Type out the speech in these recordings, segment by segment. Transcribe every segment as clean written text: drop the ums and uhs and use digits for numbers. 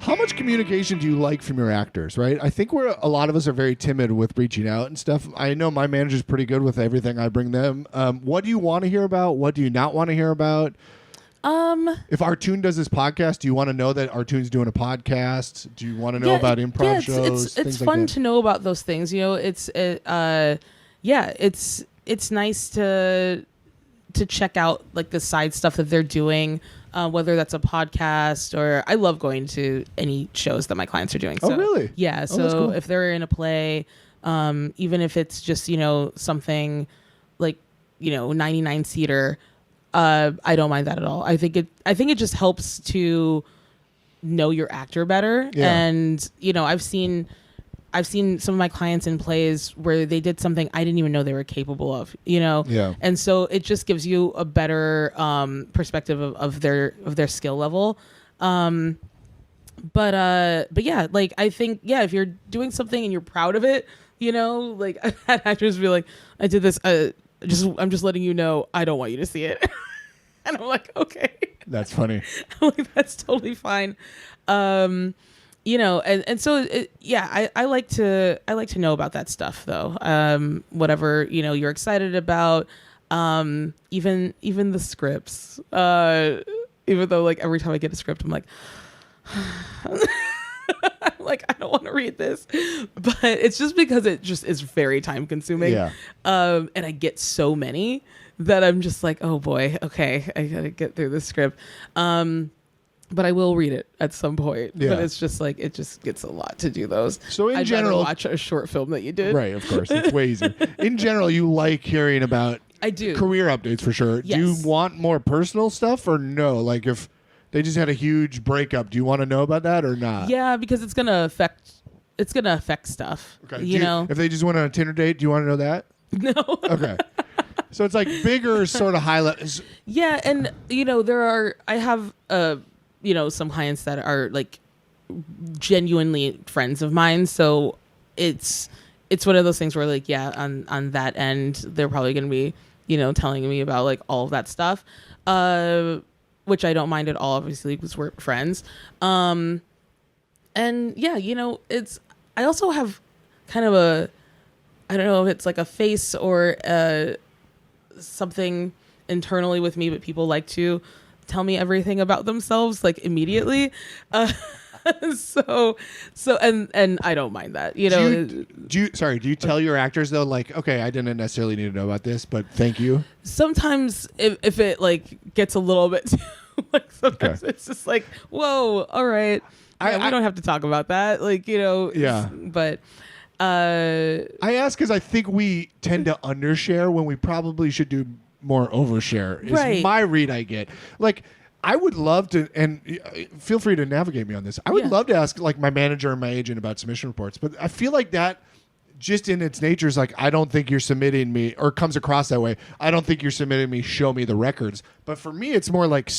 How much communication do you like from your actors, right? I think a lot of us are very timid with reaching out and stuff. I know my manager's pretty good with everything I bring them. What do you want to hear about? What do you not want to hear about? If Artoon does this podcast, do you want to know that Artoon's doing a podcast? Do you want to know about improv shows? It's fun to know about those things. It's nice to check out like the side stuff that they're doing, whether that's a podcast or I love going to any shows that my clients are doing. So, really? Yeah. So that's cool. If they're in a play, even if it's just, something like, 99 seater, I don't mind that at all. I think it just helps to know your actor better. Yeah. And, I've seen some of my clients in plays where they did something I didn't even know they were capable of, Yeah. And so it just gives you a better perspective of their skill level. But yeah, like I think, if you're doing something and you're proud of it, like I've had actors be like, I did this, I'm just letting you know, I don't want you to see it. And I'm like, okay. That's funny. I'm like, that's totally fine. And so I like to know about that stuff though. Whatever, you're excited about, even the scripts, even though like every time I get a script, I'm like, I don't want to read this, but it's just because it just is very time consuming. Yeah. And I get so many that I'm just like, oh boy, okay, I gotta get through this script. But I will read it at some point. Yeah. But it's just like, it just gets a lot to do those. So in I'd general, rather watch a short film that you did. Right, of course. It's way easier. In general, you like hearing about I do. career updates for sure. Yes. Do you want more personal stuff or no? Like if they just had a huge breakup, do you want to know about that or not? Yeah, because it's gonna affect stuff. Okay. You know? If they just went on a Tinder date, do you want to know that? No. Okay. So it's like bigger sort of highlights. Yeah, and I have some clients that are like genuinely friends of mine, so it's one of those things where like on that end they're probably going to be telling me about like all of that stuff, which I don't mind at all, obviously, because we're friends. And yeah, it's I also have kind of a, I don't know if it's like a face or something internally with me, but people like to tell me everything about themselves like immediately. So and I don't mind that. Do you tell your actors though, like, okay, I didn't necessarily need to know about this, but thank you? Sometimes if it like gets a little bit too, like sometimes it's just like, whoa, all right. Yeah, we don't have to talk about that. Like, Yeah. But I ask because I think we tend to undershare when we probably should do more overshare. Is Right. my read I get. Like, I would love to, and feel free to navigate me on this. I would love to ask like my manager and my agent about submission reports, but I feel like that just in its nature is like, I don't think you're submitting me, or comes across that way. I don't think you're submitting me. Show me the records. But for me, it's more like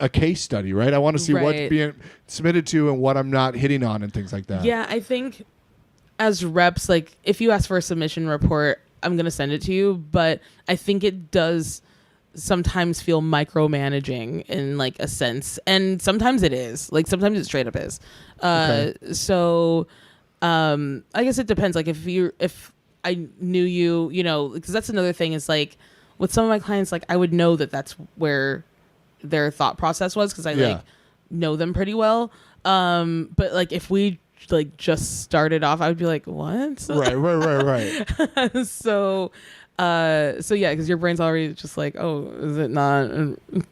a case study, right? I want to see what's being submitted to and what I'm not hitting on and things like that. Yeah, I think as reps, like if you ask for a submission report, I'm going to send it to you. But I think it does sometimes feel micromanaging in like a sense. And sometimes it is. Like sometimes it straight up is. So I guess it depends. Like if I knew you, because that's another thing is like with some of my clients, like I would know that that's where their thought process was because I like know them pretty well. But like if we like just started off, I would be like, what? Right. So yeah, because your brain's already just like, oh, is it not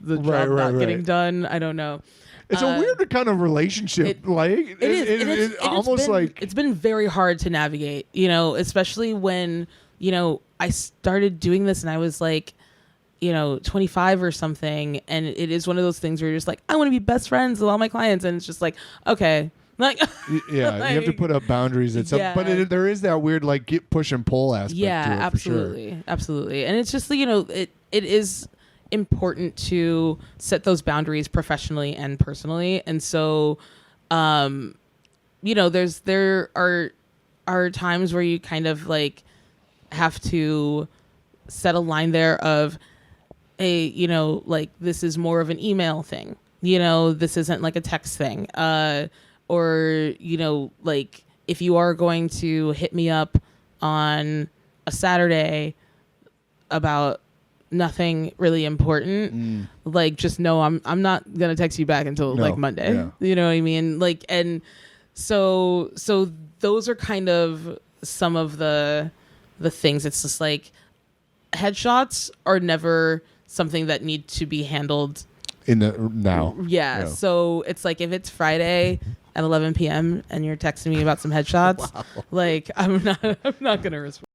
the job not getting done? I don't know. It's a weird kind of relationship. It is almost like it's been very hard to navigate, especially when, I started doing this and I was like, 25 or something. And it is one of those things where you're just like, I want to be best friends with all my clients. And it's just like, okay. Like, yeah, you have to put up boundaries at some, but there is that weird like push and pull aspect. Yeah, to it, absolutely, for sure. Absolutely, and it's just it is important to set those boundaries professionally and personally, and so, there are times where you kind of like have to set a line there of like this is more of an email thing, this isn't like a text thing. or, you know, like if you are going to hit me up on a Saturday about nothing really important, like just know I'm not gonna text you back until like Monday. Yeah. You know what I mean? Like, and so those are kind of some of the things. It's just like headshots are never something that need to be handled in the now. Yeah. So it's like if it's Friday at 11 p.m. and you're texting me about some headshots, like I'm not gonna respond.